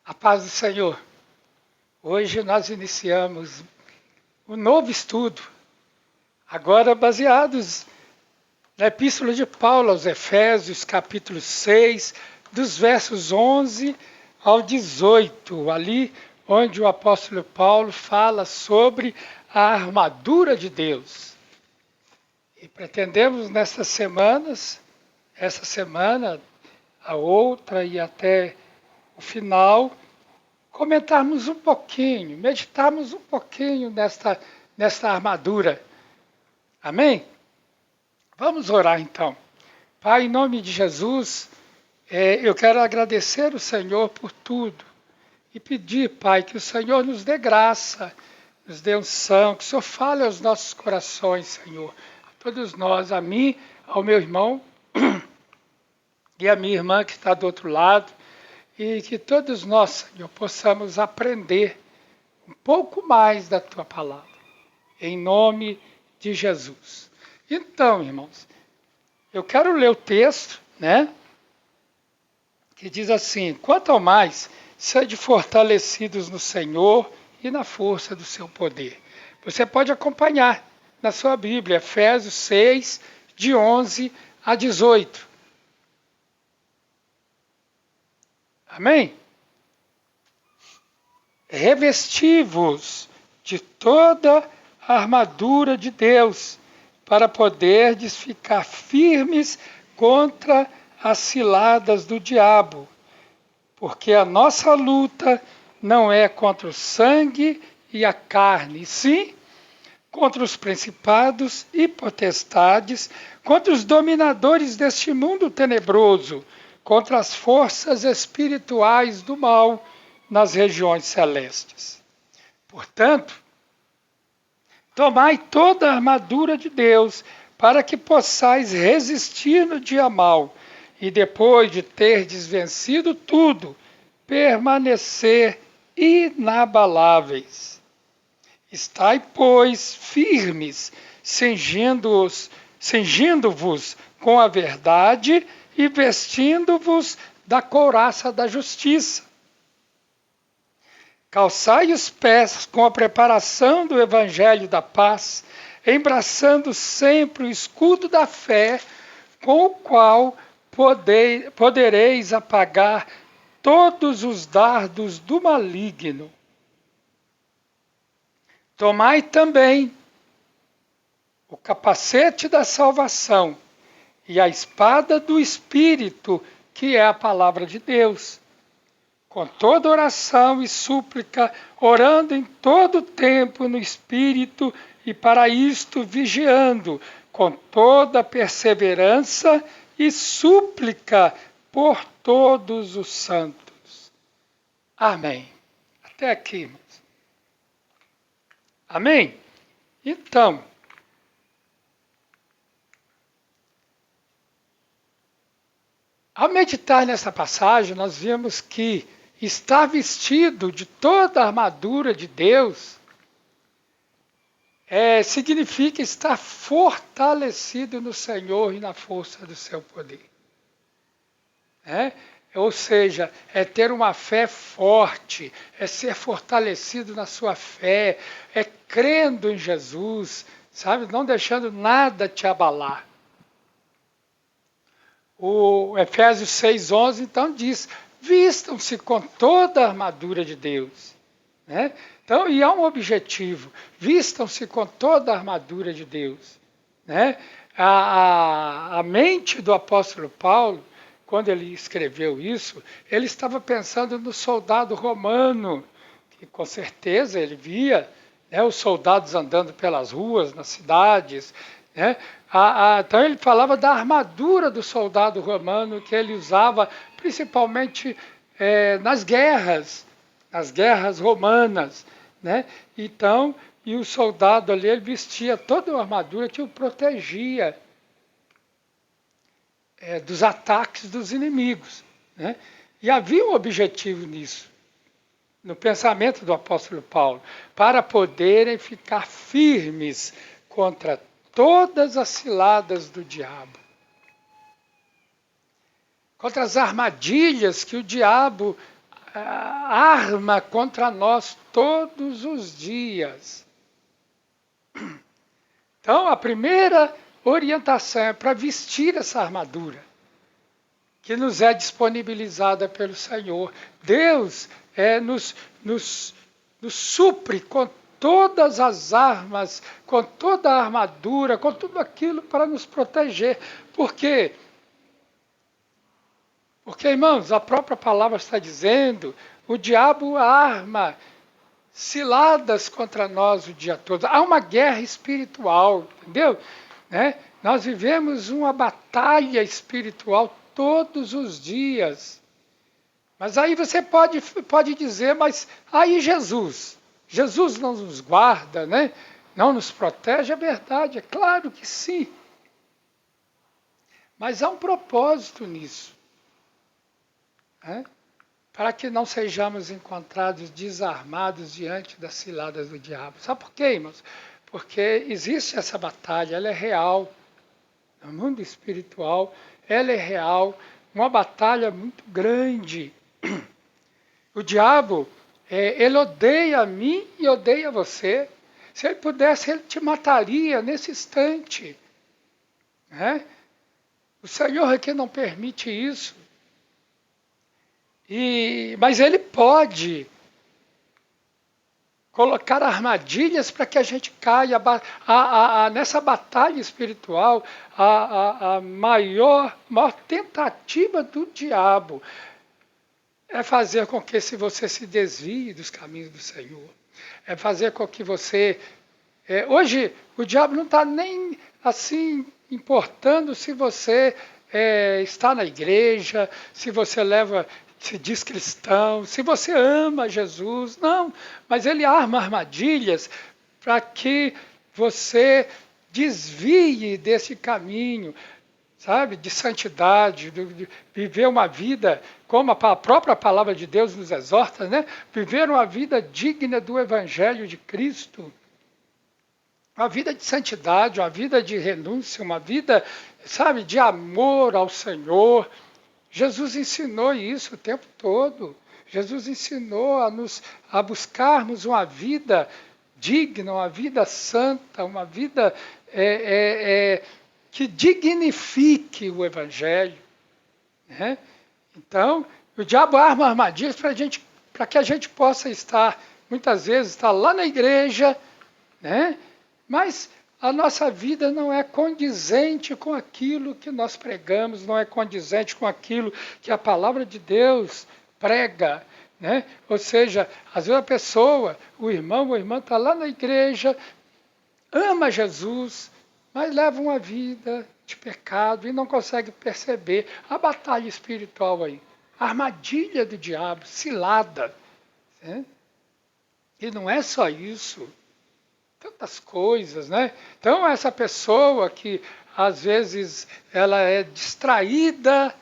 A paz do Senhor. Hoje nós iniciamos um novo estudo, agora baseados na Epístola de Paulo aos Efésios, capítulo 6, dos versos 11 ao 18, ali onde o apóstolo Paulo fala sobre a armadura de Deus. E pretendemos nessas semanas, essa semana, a outra e até o final, comentarmos um pouquinho, meditarmos um pouquinho nesta armadura. Amém? Vamos orar então. Pai, em nome de Jesus, eu quero agradecer o Senhor por tudo e pedir, Pai, que o Senhor nos dê graça, nos dê unção, que o Senhor fale aos nossos corações, Senhor, a todos nós, a mim, ao meu irmão e a minha irmã que está do outro lado, e que todos nós, Senhor, possamos aprender um pouco mais da Tua palavra, em nome de Jesus. Então, irmãos, eu quero ler o texto, que diz assim: quanto ao mais, sede fortalecidos no Senhor e na força do seu poder. Você pode acompanhar na sua Bíblia, Efésios 6, de 11 a 18. Amém? Revesti-vos de toda a armadura de Deus, para poderdes ficar firmes contra as ciladas do diabo. Porque a nossa luta não é contra o sangue e a carne, sim contra os principados e potestades, contra os dominadores deste mundo tenebroso, contra as forças espirituais do mal nas regiões celestes. Portanto, tomai toda a armadura de Deus, para que possais resistir no dia mau, e depois de terdes vencido tudo, permanecer inabaláveis. Estai, pois, firmes, cingindo-vos com a verdade e vestindo-vos da couraça da justiça. Calçai os pés com a preparação do evangelho da paz, embraçando sempre o escudo da fé, com o qual podereis apagar todos os dardos do maligno. Tomai também o capacete da salvação e a espada do Espírito, que é a palavra de Deus, com toda oração e súplica, orando em todo tempo no Espírito, e para isto vigiando, com toda perseverança e súplica por todos os santos. Amém. Até aqui, irmãos. Amém? Então, ao meditar nessa passagem, nós vimos que estar vestido de toda a armadura de Deus significa estar fortalecido no Senhor e na força do seu poder. Ou seja, é ter uma fé forte, é ser fortalecido na sua fé, é crendo em Jesus, sabe? Não deixando nada te abalar. O Efésios 6,11 então diz: vistam-se com toda a armadura de Deus. Então, e há um objetivo: vistam-se com toda a armadura de Deus. A mente do apóstolo Paulo, quando ele escreveu isso, ele estava pensando no soldado romano, que com certeza ele via os soldados andando pelas ruas, nas cidades. Então ele falava da armadura do soldado romano, que ele usava principalmente nas guerras romanas. Então, e o soldado ali, ele vestia toda uma armadura que o protegia dos ataques dos inimigos. E havia um objetivo nisso, no pensamento do apóstolo Paulo, para poderem ficar firmes contra todas as ciladas do diabo, contra as armadilhas que o diabo arma contra nós todos os dias. Então, a primeira orientação é para vestir essa armadura, que nos é disponibilizada pelo Senhor. Deus nos supre com todas as armas, com toda a armadura, com tudo aquilo para nos proteger. Por quê? Porque, irmãos, a própria palavra está dizendo, o diabo arma ciladas contra nós o dia todo. Há uma guerra espiritual, entendeu? Né? Nós vivemos uma batalha espiritual todos os dias. Mas aí você pode dizer, mas aí Jesus não nos guarda, né? Não nos protege, é verdade, é claro que sim. Mas há um propósito nisso. Né? Para que não sejamos encontrados desarmados diante das ciladas do diabo. Sabe por quê, irmãos? Porque existe essa batalha, ela é real. No mundo espiritual, ela é real, uma batalha muito grande. O diabo, ele odeia a mim e odeia você. Se ele pudesse, ele te mataria nesse instante. Né? O Senhor aqui não permite isso. Mas ele pode colocar armadilhas para que a gente caia. Nessa batalha espiritual, a maior tentativa do diabo é fazer com que você se desvie dos caminhos do Senhor. É fazer com que você... hoje, o diabo não está nem assim importando se você está na igreja, se você se diz cristão, se você ama Jesus, não. Mas ele arma armadilhas para que você desvie desse caminho, sabe, de santidade, de viver uma vida, como a própria palavra de Deus nos exorta, né? Viver uma vida digna do Evangelho de Cristo. Uma vida de santidade, uma vida de renúncia, uma vida, sabe, de amor ao Senhor. Jesus ensinou isso o tempo todo. Jesus ensinou a buscarmos uma vida digna, uma vida santa, uma vida que dignifique o Evangelho. Né? Então, o diabo arma armadilhas para que a gente possa muitas vezes, estar lá na igreja, né? Mas a nossa vida não é condizente com aquilo que nós pregamos, não é condizente com aquilo que a palavra de Deus prega. Né? Ou seja, às vezes a pessoa, o irmão ou a irmã está lá na igreja, ama Jesus, mas leva uma vida de pecado e não consegue perceber a batalha espiritual aí. A armadilha do diabo, cilada. Né? E não é só isso. Tantas coisas, né? Então, essa pessoa que, às vezes, ela é distraída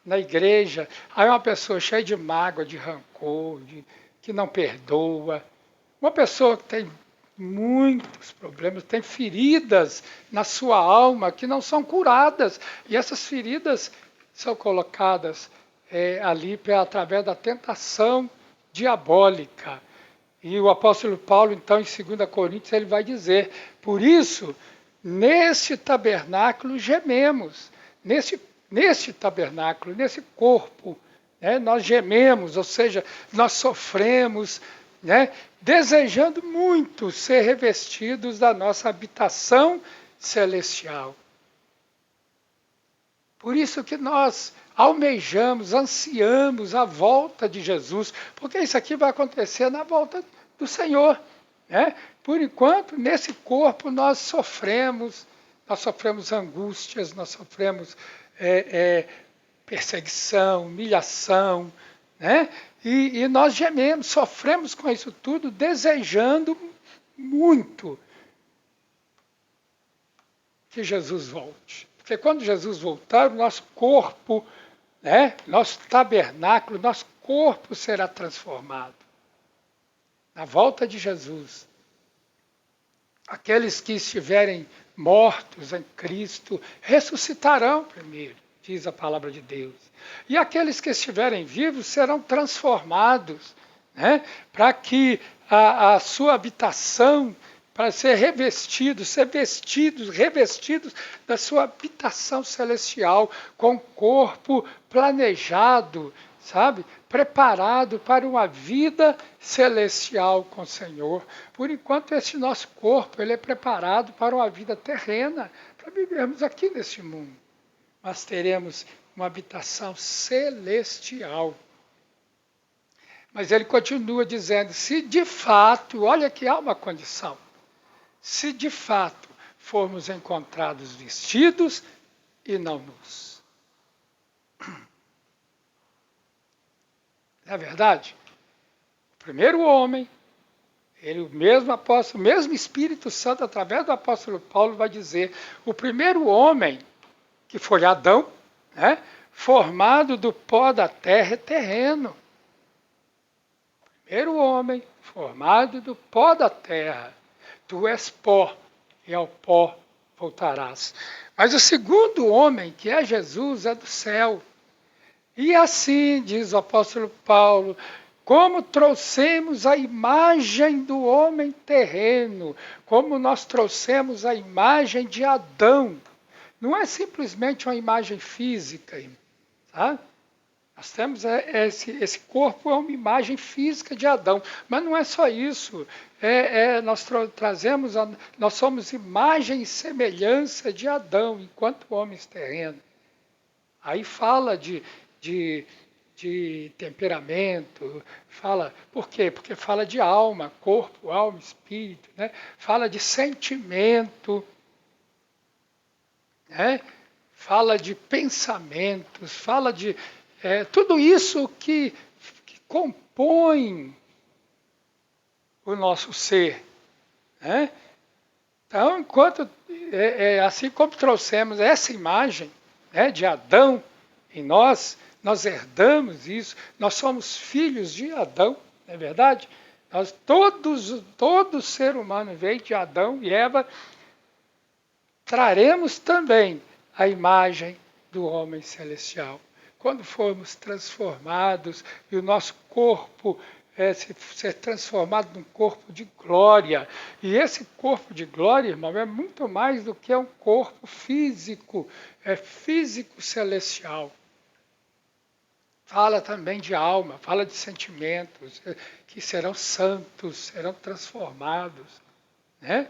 na igreja, aí uma pessoa cheia de mágoa, de rancor, que não perdoa, uma pessoa que tem muitos problemas, tem feridas na sua alma que não são curadas, e essas feridas são colocadas ali através da tentação diabólica. E o apóstolo Paulo, então, em 2 Coríntios, ele vai dizer, por isso, neste tabernáculo gememos, neste tabernáculo, nesse corpo, né, nós gememos, ou seja, nós sofremos, né, desejando muito ser revestidos da nossa habitação celestial. Por isso que nós almejamos, ansiamos a volta de Jesus, porque isso aqui vai acontecer na volta do Senhor. Né? Por enquanto, nesse corpo nós sofremos angústias, nós sofremos perseguição, humilhação, né? E nós gememos, sofremos com isso tudo, desejando muito que Jesus volte. Porque quando Jesus voltar, o nosso corpo, né, nosso tabernáculo, nosso corpo será transformado. Na volta de Jesus, aqueles que estiverem mortos em Cristo ressuscitarão primeiro. diz a palavra de Deus. E aqueles que estiverem vivos serão transformados, né? Para que a sua habitação, para ser revestidos, revestidos da sua habitação celestial, com corpo planejado, sabe? Preparado para uma vida celestial com o Senhor. Por enquanto, esse nosso corpo ele é preparado para uma vida terrena, para vivermos aqui neste mundo. Mas teremos uma habitação celestial. Mas ele continua dizendo, se de fato, olha que há uma condição, se de fato formos encontrados vestidos e não nus. Não é verdade? O primeiro homem, ele, o mesmo apóstolo, o mesmo Espírito Santo, através do apóstolo Paulo, vai dizer, o primeiro homem, que foi Adão, né, formado do pó da terra, é terreno. O primeiro homem, formado do pó da terra, tu és pó, e ao pó voltarás. Mas o segundo homem, que é Jesus, é do céu. E assim, diz o apóstolo Paulo, como trouxemos a imagem do homem terreno, como nós trouxemos a imagem de Adão. Não é simplesmente uma imagem física, tá? Nós temos esse corpo, é uma imagem física de Adão, mas não é só isso. Nós somos imagem e semelhança de Adão, enquanto homens terrenos. Aí fala de temperamento, por quê? Porque fala de alma, corpo, alma, espírito, né? Fala de sentimento, né? Fala de pensamentos, fala de tudo isso que compõe o nosso ser, né? Então, assim como trouxemos essa imagem, né, de Adão em nós herdamos isso, nós somos filhos de Adão, não é verdade? Todo ser humano veio de Adão e Eva, traremos também a imagem do homem celestial. Quando formos transformados e o nosso corpo ser transformado num corpo de glória. E esse corpo de glória, irmão, é muito mais do que um corpo físico, é físico celestial. Fala também de alma, fala de sentimentos, que serão santos, serão transformados, né?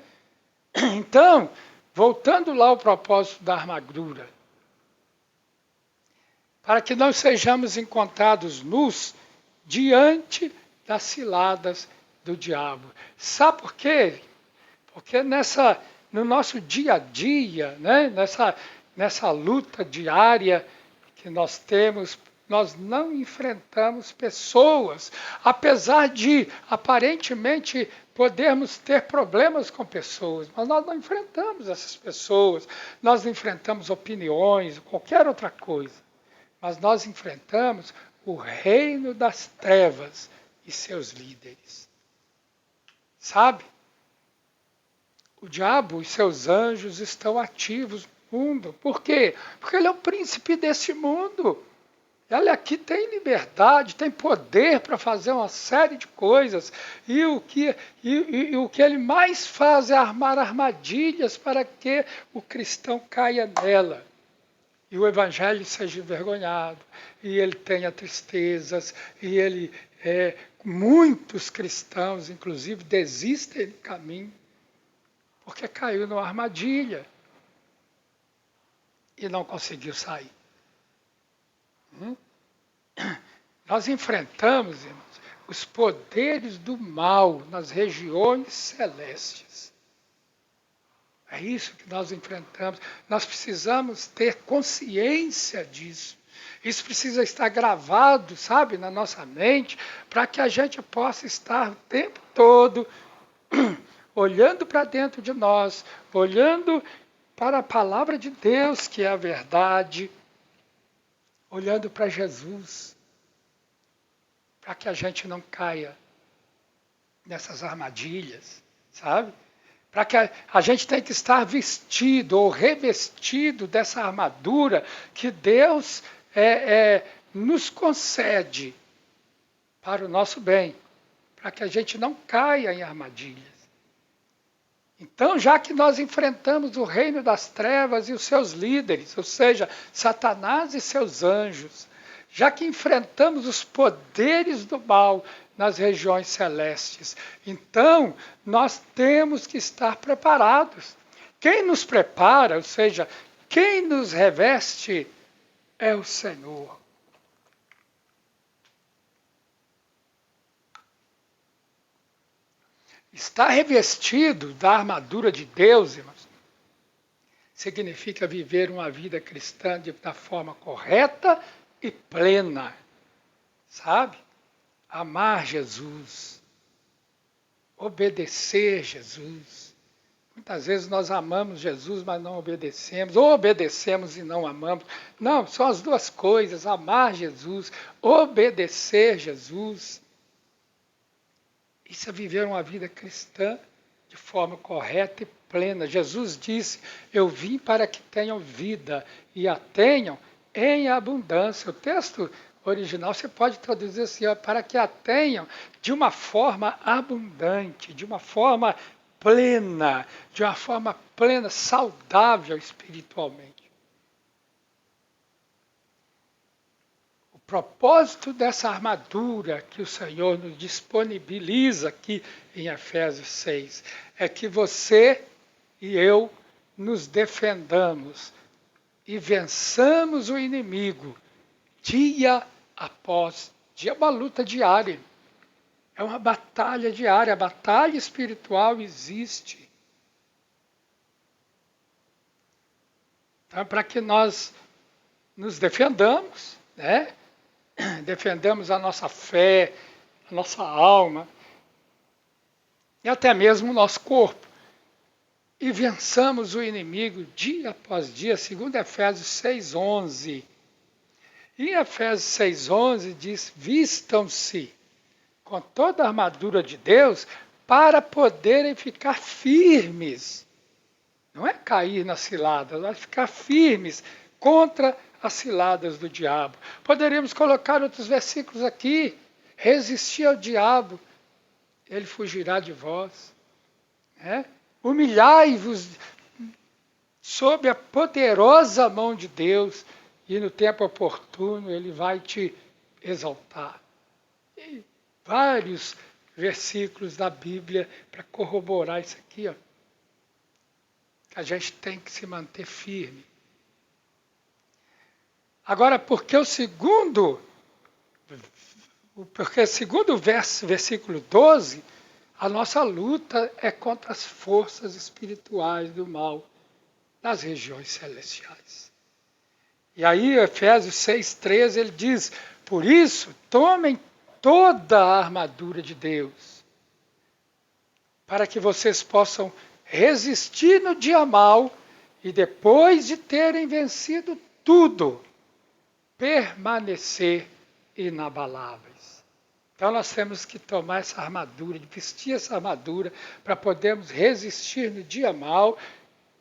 Então, voltando lá ao propósito da armadura, para que não sejamos encontrados nus diante das ciladas do diabo. Sabe por quê? Porque no nosso dia a dia, né, nessa luta diária que nós temos, nós não enfrentamos pessoas, apesar de aparentemente podermos ter problemas com pessoas, mas nós não enfrentamos essas pessoas, nós não enfrentamos opiniões, qualquer outra coisa, mas nós enfrentamos o reino das trevas e seus líderes. Sabe? O diabo e seus anjos estão ativos no mundo. Por quê? Porque ele é o príncipe desse mundo. Ele aqui tem liberdade, tem poder para fazer uma série de coisas. E o que ele mais faz é armar armadilhas para que o cristão caia nela. E o evangelho seja envergonhado, e ele tenha tristezas, e muitos cristãos, inclusive, desistem do caminho, porque caiu numa armadilha e não conseguiu sair. Nós enfrentamos, irmãos, os poderes do mal nas regiões celestes. É isso que nós enfrentamos. Nós precisamos ter consciência disso. Isso precisa estar gravado, sabe, na nossa mente, para que a gente possa estar o tempo todo olhando para dentro de nós, olhando para a palavra de Deus, que é a verdade, olhando para Jesus, para que a gente não caia nessas armadilhas, sabe? Para que a gente tem que estar vestido ou revestido dessa armadura que Deus nos concede para o nosso bem, para que a gente não caia em armadilhas. Então, já que nós enfrentamos o reino das trevas e os seus líderes, ou seja, Satanás e seus anjos, já que enfrentamos os poderes do mal nas regiões celestes, então nós temos que estar preparados. Quem nos prepara, ou seja, quem nos reveste é o Senhor. Estar revestido da armadura de Deus, irmãos, significa viver uma vida cristã da forma correta e plena, sabe? Amar Jesus, obedecer Jesus. Muitas vezes nós amamos Jesus, mas não obedecemos, ou obedecemos e não amamos. Não, são as duas coisas, amar Jesus, obedecer Jesus. Isso é viver uma vida cristã de forma correta e plena. Jesus disse, eu vim para que tenham vida e a tenham em abundância. O texto original você pode traduzir assim, ó, para que a tenham de uma forma abundante, de uma forma plena, saudável espiritualmente. O propósito dessa armadura que o Senhor nos disponibiliza aqui em Efésios 6 é que você e eu nos defendamos e vençamos o inimigo dia após dia. É uma luta diária, é uma batalha diária, a batalha espiritual existe. Então, para que nós nos defendamos, né? Defendamos a nossa fé, a nossa alma e até mesmo o nosso corpo. E vençamos o inimigo dia após dia, segundo Efésios 6,11. Em Efésios 6,11 diz, vistam-se com toda a armadura de Deus para poderem ficar firmes. Não é cair nas ciladas, mas ficar firmes contra as ciladas do diabo. Poderíamos colocar outros versículos aqui. Resistir ao diabo, ele fugirá de vós. Humilhai-vos sob a poderosa mão de Deus, e no tempo oportuno ele vai te exaltar. E vários versículos da Bíblia para corroborar isso aqui, ó. A gente tem que se manter firme. Agora, porque segundo o versículo 12, a nossa luta é contra as forças espirituais do mal nas regiões celestiais. E aí, Efésios 6,13, ele diz, por isso, tomem toda a armadura de Deus, para que vocês possam resistir no dia mal e depois de terem vencido tudo, permanecer inabaláveis. Então nós temos que tomar essa armadura, vestir essa armadura para podermos resistir no dia mal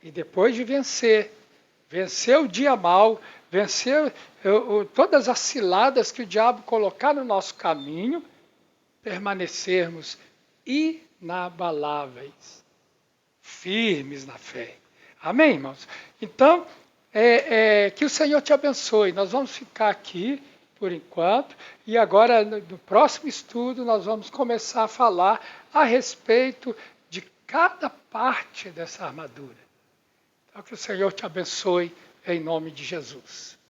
e depois de vencer o dia mal, vencer todas as ciladas que o diabo colocar no nosso caminho, permanecermos inabaláveis, firmes na fé. Amém, irmãos? Então, que o Senhor te abençoe. Nós vamos ficar aqui por enquanto, e agora no próximo estudo nós vamos começar a falar a respeito de cada parte dessa armadura. Então, que o Senhor te abençoe em nome de Jesus.